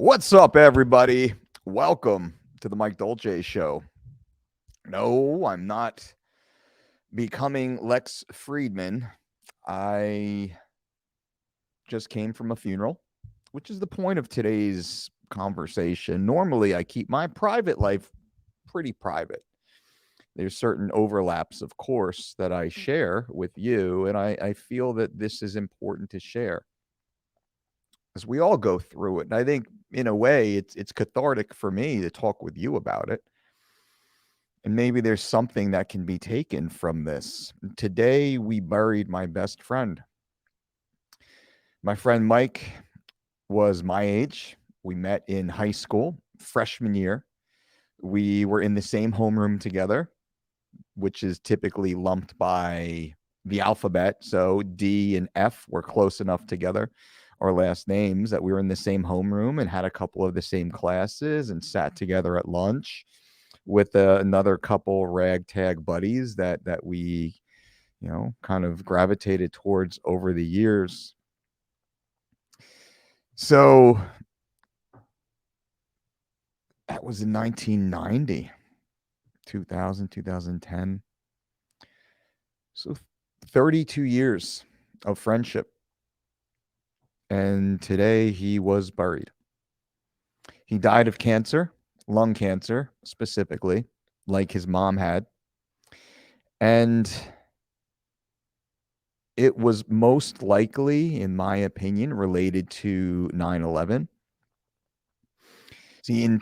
What's up, everybody? Welcome to the Mike Dolce Show. No, I'm not becoming Lex Friedman. I just came from a funeral, which is the point of today's conversation. Normally, I keep my private life pretty private. There's certain overlaps, of course, that I share with you, and I feel that this is important to share as we all go through it. And I think, in a way, it's cathartic for me to talk with you about it. And maybe there's something that can be taken from this. Today, we buried my best friend. My friend Mike was my age. We met in high school, freshman year. We were in the same homeroom together, which is typically lumped by the alphabet. So D and F were close enough together, our last names, that we were in the same homeroom and had a couple of the same classes and sat together at lunch with another couple ragtag buddies that we, kind of gravitated towards over the years. So that was in 1990, 2000, 2010. So 32 years of friendship. And today he was buried. He died of cancer, lung cancer specifically, like his mom had. And it was most likely, in my opinion, related to 9/11. See, in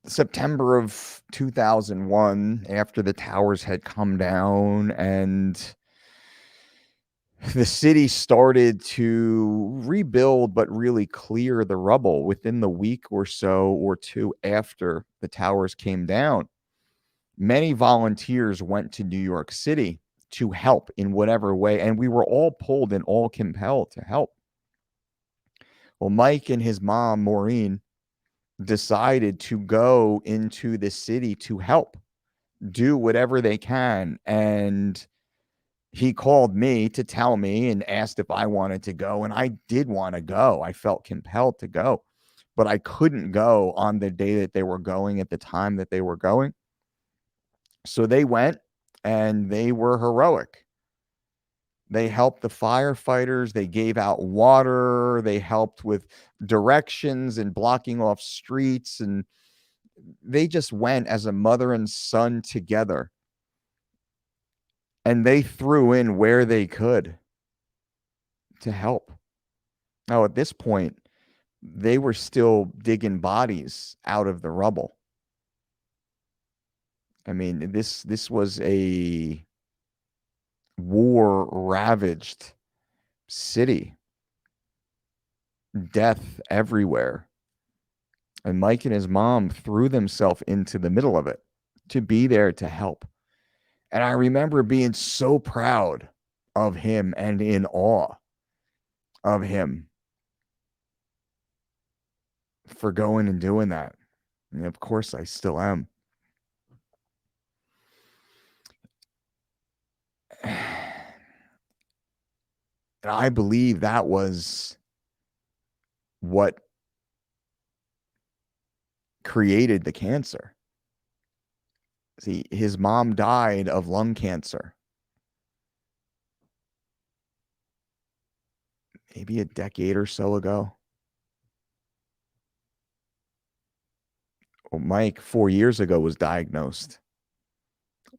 September of 2001, after the towers had come down and the city started to rebuild, but really clear the rubble within the week or so or two after the towers came down, many volunteers went to New York City to help in whatever way. And we were all pulled and all compelled to help. Well, Mike and his mom, Maureen, decided to go into the city to help do whatever they can. And he called me to tell me and asked if I wanted to go. And I did want to go. I felt compelled to go, but I couldn't go on the day that they were going at the time that they were going. So they went and they were heroic. They helped the firefighters. They gave out water. They helped with directions and blocking off streets. And they just went as a mother and son together. And they threw in where they could to help. Now, at this point, they were still digging bodies out of the rubble. I mean, this was a war-ravaged city. Death everywhere. And Mike and his mom threw themselves into the middle of it to be there to help. And I remember being so proud of him and in awe of him for going and doing that. And of course, I still am. And I believe that was what created the cancer. See, his mom died of lung cancer maybe a decade or so ago. Well, Mike, 4 years ago, was diagnosed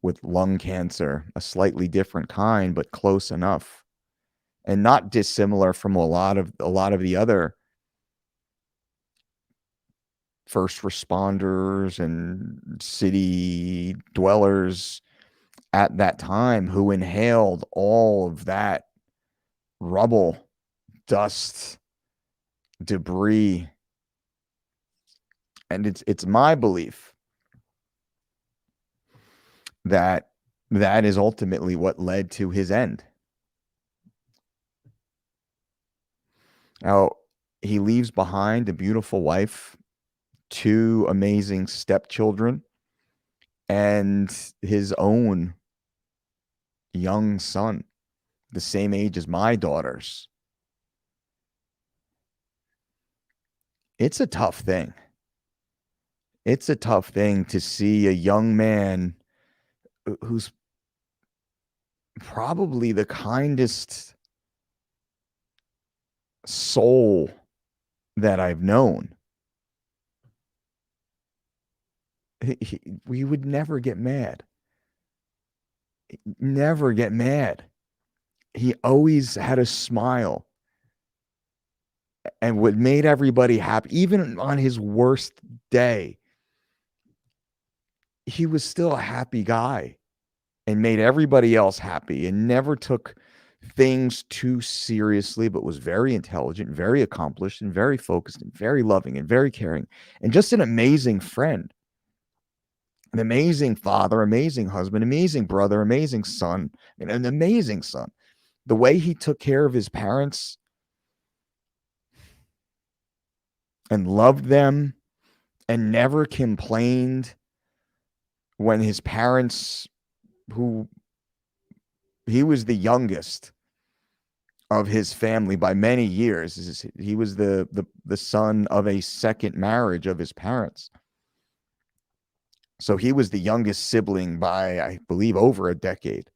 with lung cancer, a slightly different kind, but close enough, and not dissimilar from a lot of the other first responders and city dwellers at that time who inhaled all of that rubble, dust, debris. And it's my belief that that is ultimately what led to his end. Now, he leaves behind a beautiful wife, two amazing stepchildren, and his own young son, the same age as my daughters. It's a tough thing. It's a tough thing to see a young man who's probably the kindest soul that I've known. We would never get mad. Never get mad. He always had a smile and what made everybody happy. Even on his worst day, he was still a happy guy and made everybody else happy and never took things too seriously, but was very intelligent, very accomplished, and very focused, and very loving, and very caring, and just an amazing friend, an amazing father, amazing husband, amazing brother, amazing son, and an amazing son. The way he took care of his parents and loved them and never complained when his parents, who he was the youngest of his family by many years. He was the son of a second marriage of his parents. So he was the youngest sibling by, I believe, over a decade.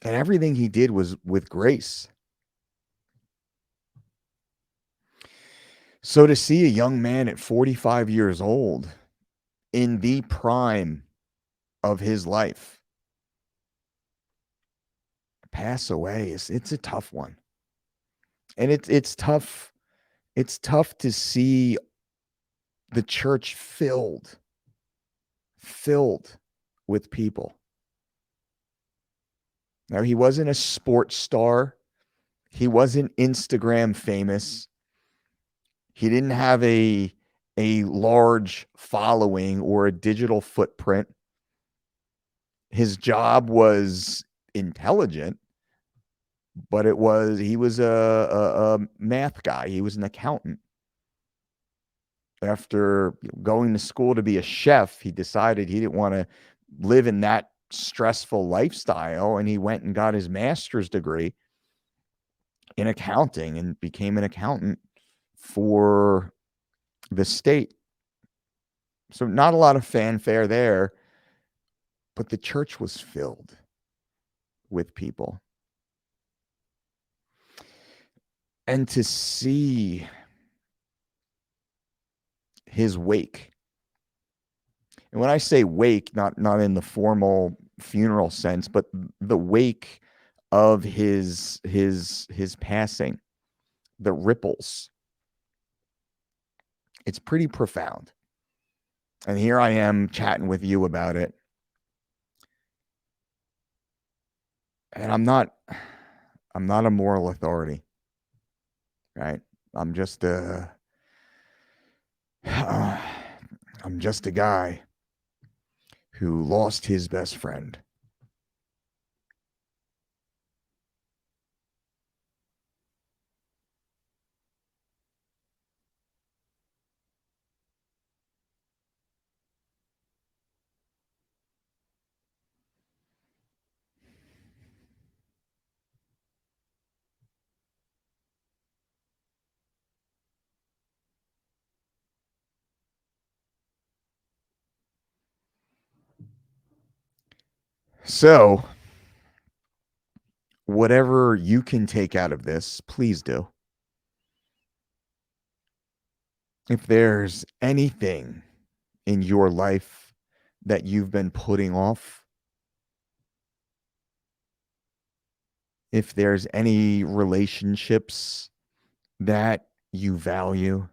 And everything he did was with grace. So to see a young man at 45 years old in the prime of his life pass away, it's a tough one. And it's tough. It's tough to see the church filled with people. Now, he wasn't a sports star. He wasn't Instagram famous. He didn't have a large following or a digital footprint. His job was intelligent, but he was a math guy. He was an accountant. After going to school to be a chef, he decided he didn't want to live in that stressful lifestyle, and he went and got his master's degree in accounting and became an accountant for the state. So not a lot of fanfare there, but the church was filled with people. And to see his wake, and when I say wake, not in the formal funeral sense, but the wake of his passing, the ripples, it's pretty profound. And here I am chatting with you about it. And I'm not a moral authority, right? I'm just a guy who lost his best friend. So, whatever you can take out of this, please do. If there's anything in your life that you've been putting off, if there's any relationships that you value,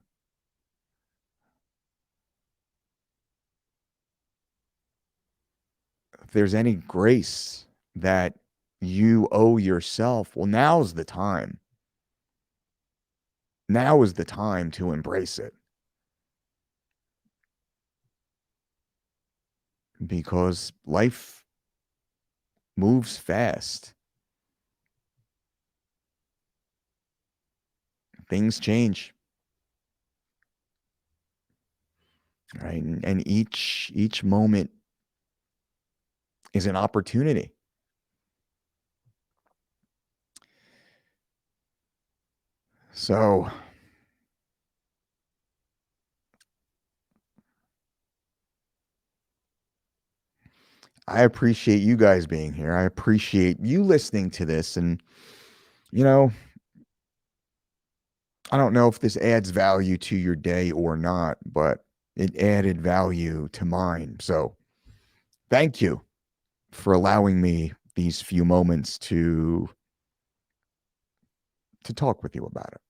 if there's any grace that you owe yourself, well, now's the time. Now is the time to embrace it. Because life moves fast. Things change. Right? And each moment is an opportunity. So I appreciate you guys being here. I appreciate you listening to this. And, you know, I don't know if this adds value to your day or not, but it added value to mine. So thank you for allowing me these few moments to talk with you about it.